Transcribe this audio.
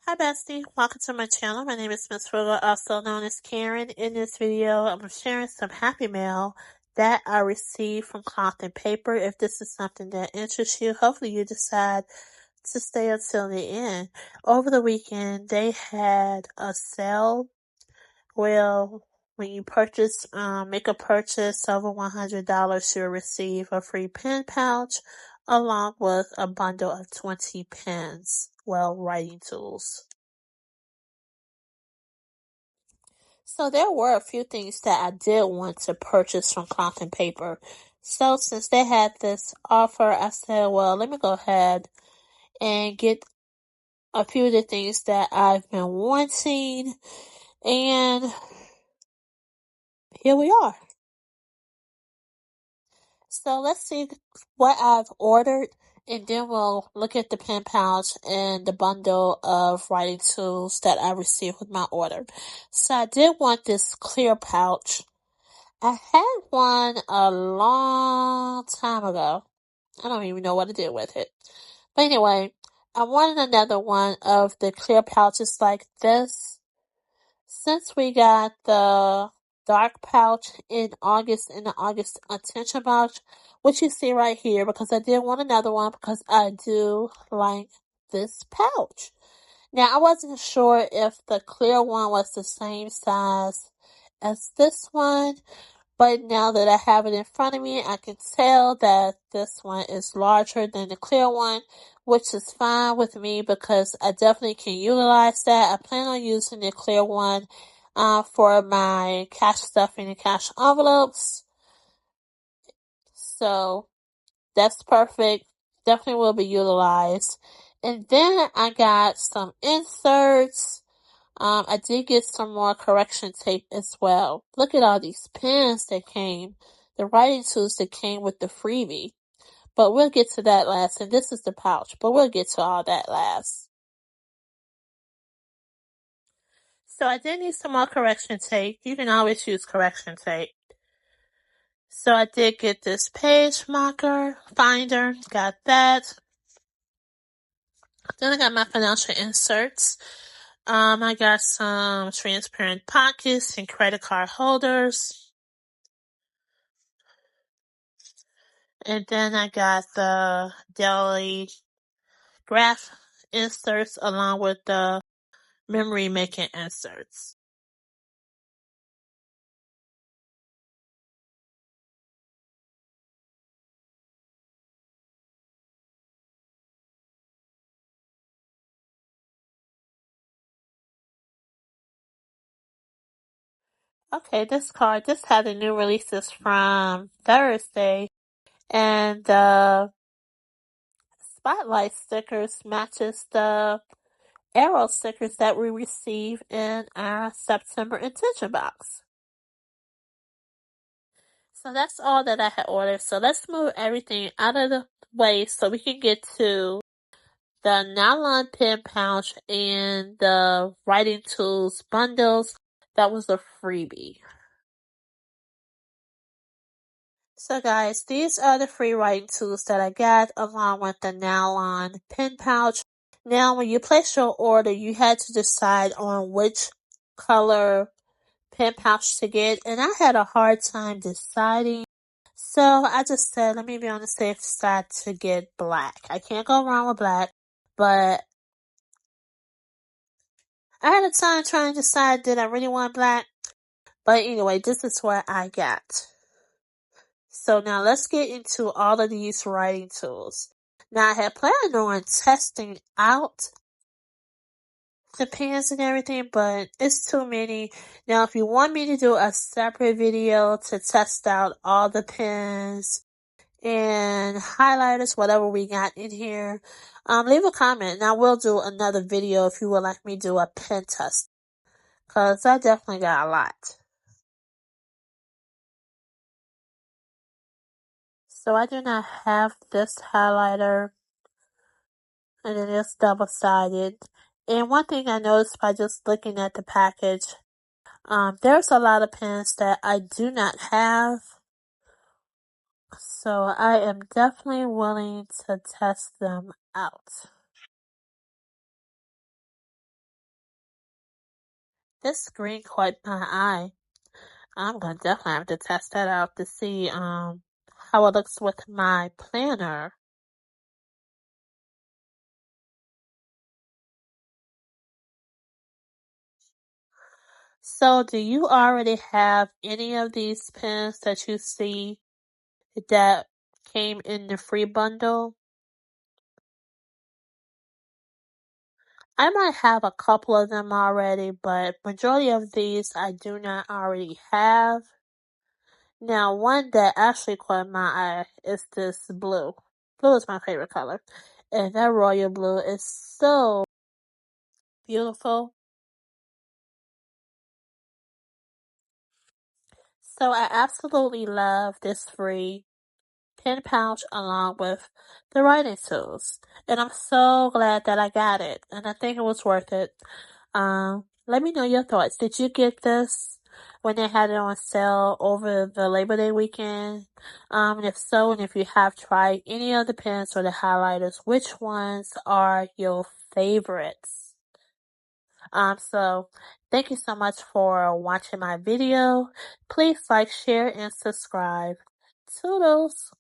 Hi bestie, welcome to my channel. My name is Miss Frugal, also known as Karen. In this video, I'm sharing some happy mail that I received from Cloth and Paper. If this is something that interests you, hopefully you decide to stay until the end. Over the weekend, they had a sale. Well, when you make a purchase over $100, you'll receive a free pen pouch along with a bundle of 20 pens, writing tools. So there were a few things that I did want to purchase from Cloth and Paper. So since they had this offer, I said, well, let me go ahead and get a few of the things that I've been wanting. And here we are. So let's see what I've ordered, and then we'll look at the pen pouch and the bundle of writing tools that I received with my order. So I did want this clear pouch. I had one a long time ago. I don't even know what I did with it. But anyway, I wanted another one of the clear pouches like this. Since we got the dark pouch in the August attention pouch, which you see right here, because I did want another one because I do like this pouch. Now, I wasn't sure if the clear one was the same size as this one, but now that I have it in front of me, I can tell that this one is larger than the clear one, which is fine with me because I definitely can utilize that. I plan on using the clear one for my cash stuffing and cash envelopes. So that's perfect. Definitely will be utilized. And then I got some inserts. I did get some more correction tape as well. Look at all these pens that came, the writing tools that came with the freebie. But we'll get to that last, and this is the pouch, but we'll get to all that last. So I did need some more correction tape. You can always use correction tape. So I did get this page marker finder, got that. Then I got my financial inserts. I got some transparent pockets and credit card holders. And then I got the daily graph inserts along with the memory making inserts. Okay, this card just had the new releases from Thursday, and the spotlight stickers matches the arrow stickers that we received in our September intention box. So that's all that I had ordered. So let's move everything out of the way so we can get to the nylon pen pouch and the writing tools bundles. That was a freebie. So guys, these are the free writing tools that I got along with the nylon pen pouch. Now, when you place your order, you had to decide on which color pen pouch to get, and I had a hard time deciding. So I just said, let me be on the safe side to get black. I can't go wrong with black, but I had a time trying to decide did I really want black. But anyway, this is what I got. So now let's get into all of these writing tools. Now I had planned on testing out the pens and everything, but it's too many. Now if you want me to do a separate video to test out all the pens and highlighters, whatever we got in here, leave a comment and I will do another video if you would like me to do a pen test. Cause I definitely got a lot. So I do not have this highlighter, and it is double-sided. And one thing I noticed by just looking at the package, there's a lot of pens that I do not have. So I am definitely willing to test them out. This green caught my eye. I'm gonna definitely have to test that out to see how it looks with my planner. So do you already have any of these pens that you see that came in the free bundle? I might have a couple of them already, but majority of these I do not already have. Now, one that actually caught my eye is this blue. Blue is my favorite color. And that royal blue is so beautiful. So I absolutely love this free pen pouch along with the writing tools. And I'm so glad that I got it. And I think it was worth it. Let me know your thoughts. Did you get this when they had it on sale over the Labor Day weekend? And if so, and if you have tried any of the pens or the highlighters, which ones are your favorites? So thank you so much for watching my video. Please like, share, and subscribe. Toodles!